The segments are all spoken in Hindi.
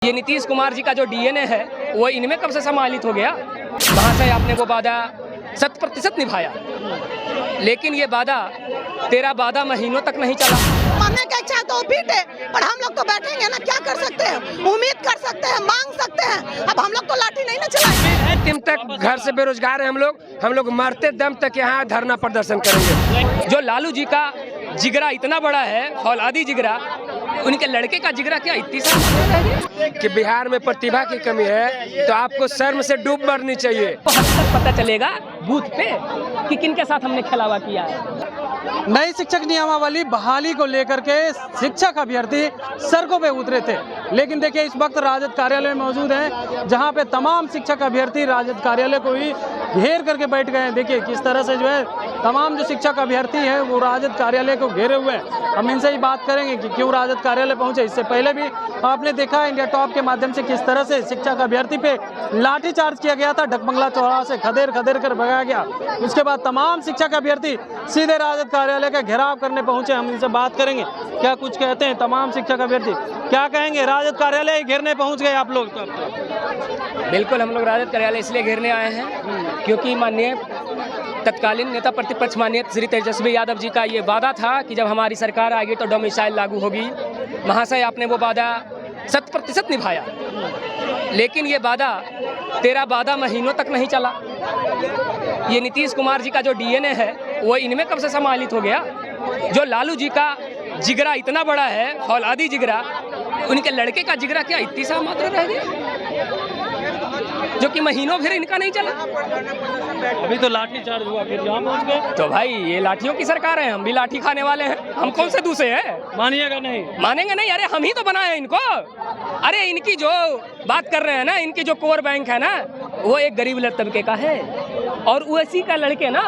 ये नीतीश कुमार जी का जो डीएनए है वो इनमें कब से समाहित हो गया। वहाँ से आपने वो वादा 100% निभाया, लेकिन ये वादा तेरा वादा महीनों तक नहीं चला। मानने का इच्छा तो पीट है, पर हम लोग तो बैठेंगे ना, क्या कर सकते हैं, उम्मीद कर सकते हैं, मांग सकते हैं। अब हम लोग तो लाठी नहीं ना चलाएंगे। अंतिम तक घर से बेरोजगार हैं हम लोग मरते दम तक यहाँ धरना प्रदर्शन करेंगे। जो लालू जी का जिगरा इतना बड़ा है, फौलादी जिगरा, उनके लड़के का जिगरा क्या इतनी सा कि बिहार में प्रतिभा की कमी है, तो आपको शर्म से डूब मरनी चाहिए। तो हद तक पता चलेगा बूथ पे कि किनके साथ हमने खिलावा किया है। नई शिक्षक नियमावली बहाली को लेकर के शिक्षक अभ्यर्थी सड़कों पे उतरे थे, लेकिन देखिए इस वक्त राजद कार्यालय में मौजूद हैं, जहां पे तमाम शिक्षक अभ्यर्थी राजद कार्यालय को ही घेर करके बैठ गए हैं। देखिए किस तरह से जो है तमाम जो शिक्षक अभ्यर्थी हैं वो राजद कार्यालय को घेरे हुए हैं। हम इनसे ही बात करेंगे कि क्यों राजद कार्यालय पहुंचे। इससे पहले भी आपने देखा इंडिया टॉप के माध्यम से किस तरह से शिक्षक अभ्यर्थी पे लाठीचार्ज किया गया था, ढकबंगला चौराहा से खदेड़ कर भगाया गया। उसके बाद तमाम शिक्षक अभ्यर्थी सीधे राजद कार्यालय का घेराव करने पहुंचे। हम इनसे बात करेंगे क्या कुछ कहते हैं तमाम शिक्षक अभ्यर्थी, क्या कहेंगे। राजद कार्यालय घेरने पहुंच गए आप लोग। बिल्कुल, हम लोग राजद कार्यालय इसलिए घेरने आए हैं क्योंकि माननीय तत्कालीन नेता प्रतिपक्ष माननीय श्री तेजस्वी यादव जी का ये वादा था कि जब हमारी सरकार आएगी तो डोमिसाइल लागू होगी। महाशय आपने वो वादा 100% निभाया, लेकिन ये वादा तेरा वादा महीनों तक नहीं चला। ये नीतीश कुमार जी का जो डीएनए है वो इनमें कब से समाहित हो गया। जो लालू जी का जिगरा इतना बड़ा है, फौलादी जिगरा, उनके लड़के का जिगरा क्या इतनी सा मात्र रह गया जो कि महीनों फिर इनका नहीं चला। अभी तो लाठी चार्ज हुआ, फिर यहाँ पहुँच गए। तो भाई ये लाठियों की सरकार है, हम भी लाठी खाने वाले हैं। हम कौन से दूसरे हैं, मानिएगा नहीं? मानेंगे नहीं। अरे हम ही तो बनाए इनको। अरे इनकी जो बात कर रहे हैं ना, इनकी जो कोर बैंक है ना, वो एक गरीब तबके का है, और उसी का लड़के ना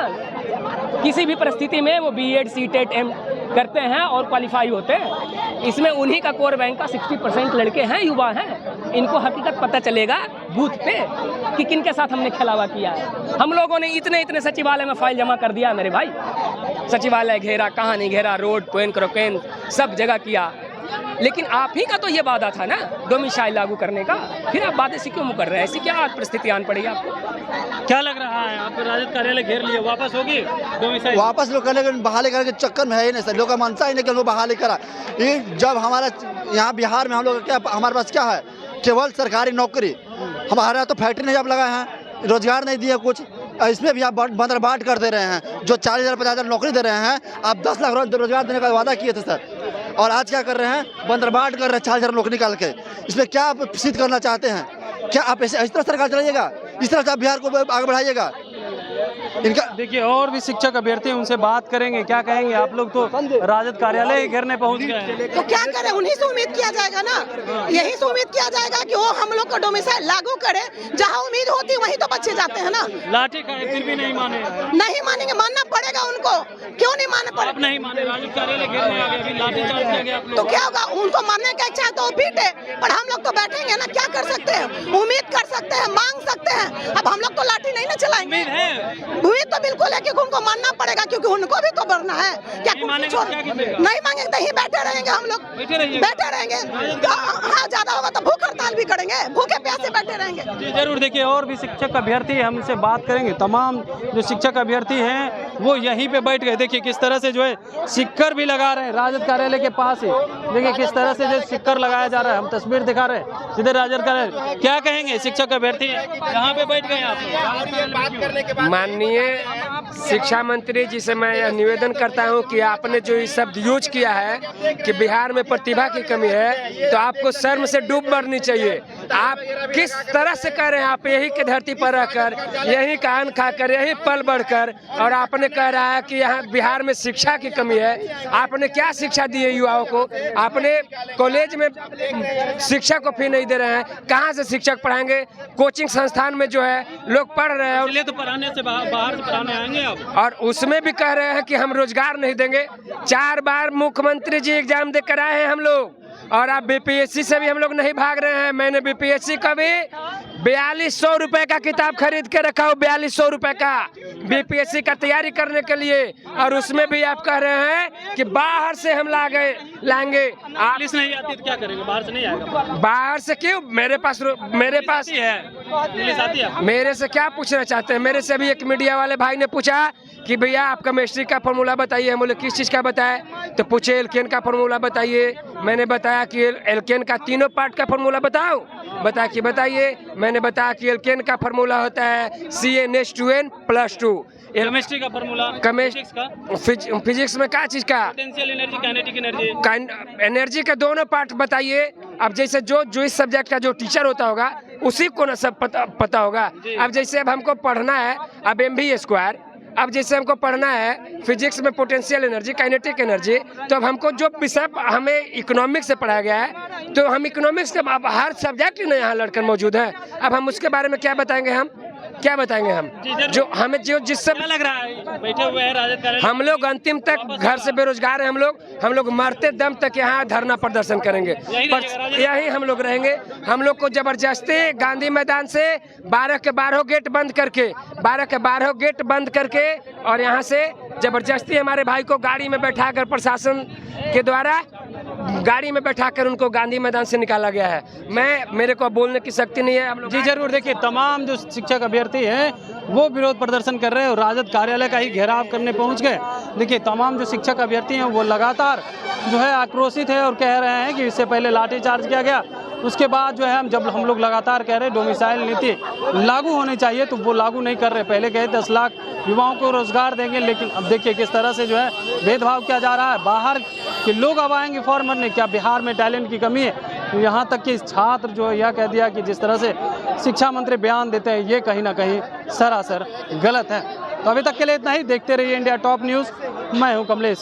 किसी भी परिस्थिति में वो बीएड सीटेट एम करते हैं और क्वालिफाई होते हैं। इसमें उन्हीं का कोर बैंक का 60% लड़के हैं, युवा हैं। इनको हकीकत पता चलेगा बूथ पे कि किनके साथ हमने खिलावा किया है। हम लोगों ने इतने सचिवालय में फाइल जमा कर दिया मेरे भाई। सचिवालय घेरा, कहाँ नहीं घेरा, रोड कोइन क्रोकेन सब जगह किया, लेकिन आप ही का तो ये वादा था ना डोमिसाइल लागू करने का। फिर आप वादे से क्यों मुकर रहे हैं? ऐसी क्या परिस्थिति आन पड़ी आपको? क्या लग रहा है आप राजद कार्यालय घेर लिए, वापस होगी डोमिसाइल? वापस लोग करने बहाली करने के चक्कर में है ही नहीं सर। लोग का मनसा ही नहीं कि लोग बहाली करा। ये जब हमारा यहाँ बिहार में हम लोग क्या, हमारे पास क्या है, केवल सरकारी नौकरी। हमारे यहाँ तो फैक्ट्री नहीं आप लगाए हैं, रोजगार नहीं दिए कुछ। इसमें भी आप बंदरबाट कर दे रहे हैं। जो 40,000 50,000 नौकरी दे रहे हैं, आप 10 लाख रोजगार देने का वादा किए थे सर, और आज क्या कर रहे हैं, बंदरबाट कर रहे हैं 40,000 नौकरी निकाल के। इसमें क्या आप सिद्ध करना चाहते हैं? क्या आप इस तरह सरकार चलाइएगा? इस तरह से आप बिहार को आगे बढ़ाइएगा? इनका देखिए और भी शिक्षक अभ्यर्थी, उनसे बात करेंगे क्या कहेंगे। आप लोग तो राजद कार्यालय घेरने पहुंच गए, तो क्या करें, उन्हीं से उम्मीद किया जाएगा ना। यही से उम्मीद किया जाएगा कि वो हम लोग को डोमिसाइल लागू करे। जहाँ उम्मीद होती है वहीं तो बच्चे जाते हैं ना। लाठी खाए फिर भी नहीं माने? नहीं मानेंगे, मानना पड़ेगा उनको। क्यों नहीं माने पड़ेगा? आप नहीं माने, राजद कार्यालय घेरने आ गए, अभी लाठी चार्ज किया गया आप लोग। तो क्या होगा, उनको मानने का इच्छा तो पीट है, पर हम लोग तो बैठेंगे ना, क्या कर सकते हैं, उम्मीद कर सकते हैं, मांग सकते हैं। अब हम लोग तो लाठी नहीं ना चलाएंगे। उम्मीद तो बिल्कुल है कि उनको मानना पड़ेगा, क्योंकि उनको भी तो बढ़ना है। क्या नहीं मांगेंगे तो ही बैठे रहेंगे, हम लोग बैठे रहेंगे। हाँ, ज्यादा होगा तो भूख हड़ताल भी करेंगे, भूखे प्यासे बैठे रहेंगे। जी जरूर। देखिए और भी शिक्षक अभ्यर्थी, हम इनसे बात करेंगे। तमाम जो शिक्षक अभ्यर्थी हैं वो यहीं पे बैठ गए। देखिए किस तरह से जो है सिक्कर भी लगा रहे हैं राजद कार्यालय के पास ही। देखिए किस तरह से जो सिक्कर लगाया जा रहा है, हम तस्वीर दिखा रहे हैं सीधे राजद कार्यालय। क्या कहेंगे शिक्षक अभ्यर्थी, यहाँ पे बैठ गए आप? माननीय शिक्षा मंत्री जी से मैं यह निवेदन करता हूं कि आपने जो ये शब्द यूज किया है कि बिहार में प्रतिभा की कमी है, तो आपको शर्म से डूब मरनी चाहिए। आप किस तरह से कह रहे हैं, आप यही के धरती पर रहकर, यही का अन्न खाकर, यही पल बढ़कर, और आपने कह रहा है कि यहाँ बिहार में शिक्षा की कमी है। आपने क्या शिक्षा दी है युवाओं को? आपने कॉलेज में शिक्षक को फी नहीं दे रहे हैं, कहाँ से शिक्षक पढ़ाएंगे? कोचिंग संस्थान में जो है लोग पढ़ रहे हैं, तो पढ़ाने से बाहर से पढ़ाने आएंगे आप, और उसमें भी कह रहे हैं कि हम रोजगार नहीं देंगे। 4 बार मुख्यमंत्री जी एग्जाम देकर आए हैं हम लोग, और आप बीपीएससी से भी हम लोग नहीं भाग रहे हैं। मैंने बीपीएससी का भी 4200 रुपए का किताब खरीद के रखा हूँ, 4200 रुपए का बीपीएससी का तैयारी करने के लिए, और उसमें भी आप कह रहे हैं कि बाहर से हम लाएंगे। आप पुलिस नहीं आती तो क्या करेंगे? बाहर से नहीं आएगा? बाहर से क्यों? मेरे पास है पुलिस आती है? मेरे से क्या पूछना चाहते हैं? मेरे से भी एक मीडिया वाले भाई ने पूछा कि भैया आप केमिस्ट्री का फॉर्मूला बताइए। हम बोले किस चीज़ का बताए? तो पूछे एल्केन का फॉर्मूला बताइए। मैंने बताया कि एल्केन का तीनों पार्ट का फॉर्मूला बताओ। बताइए। मैंने बताया कि एल्केन का फॉर्मूला होता है CnH2n+2। केमिस्ट्री का फॉर्मूला, फिजिक्स में क्या चीज़ का? Potential energy, kinetic energy. Energy के दोनों पार्ट बताइए। अब जैसे जो इस सब्जेक्ट का जो टीचर होता होगा उसी को ना सब पता होगा। अब जैसे अब हमको पढ़ना है अब mv², अब जैसे हमको पढ़ना है फिजिक्स में पोटेंशियल एनर्जी, काइनेटिक एनर्जी, तो अब हमको जो विषय हमें इकोनॉमिक्स से पढ़ाया गया है तो हम इकोनॉमिक्स के हर सब्जेक्ट में यहाँ लड़कर मौजूद है। अब हम उसके बारे में क्या बताएंगे? हम जो हमें जिससे लग रहा है बैठे हुए हैं राजद कार्यालय, हम लोग अंतिम तक घर से बेरोजगार हैं। हम लोग मरते दम तक यहाँ धरना प्रदर्शन करेंगे, यही हम लोग रहेंगे। हम लोग को जबरदस्ती गांधी मैदान से 12 के 12 गेट बंद करके और यहाँ से जबरदस्ती हमारे भाई को गाड़ी में बैठाकर प्रशासन के द्वारा गाड़ी में बैठाकर उनको गांधी मैदान से निकाला गया है। मेरे को बोलने की शक्ति नहीं है। जी जरूर। देखिए तमाम जो शिक्षक अभ्यर्थी हैं वो विरोध प्रदर्शन कर रहे हैं और राजद कार्यालय का ही घेराव करने पहुंच गए। देखिए तमाम जो शिक्षक अभ्यर्थी हैं वो लगातार जो है आक्रोशित है और कह रहे हैं कि इससे पहले लाठीचार्ज किया गया, उसके बाद जो है हम लोग लगातार कह रहे हैं डोमिसाइल नीति लागू होनी चाहिए, तो वो लागू नहीं कर रहे। पहले कहे 10 लाख युवाओं को रोजगार देंगे, लेकिन अब देखिए किस तरह से जो है भेदभाव किया जा रहा है। बाहर के लोग अब आएंगे फॉर्म भरने, क्या बिहार में टैलेंट की कमी है? यहाँ तक कि छात्र जो है यह कह दिया कि जिस तरह से शिक्षा मंत्री बयान देते हैं ये कहीं ना कहीं सरासर गलत है। तो अभी तक के लिए इतना ही। देखते रहिए इंडिया टॉप न्यूज़। मैं हूँ कमलेश।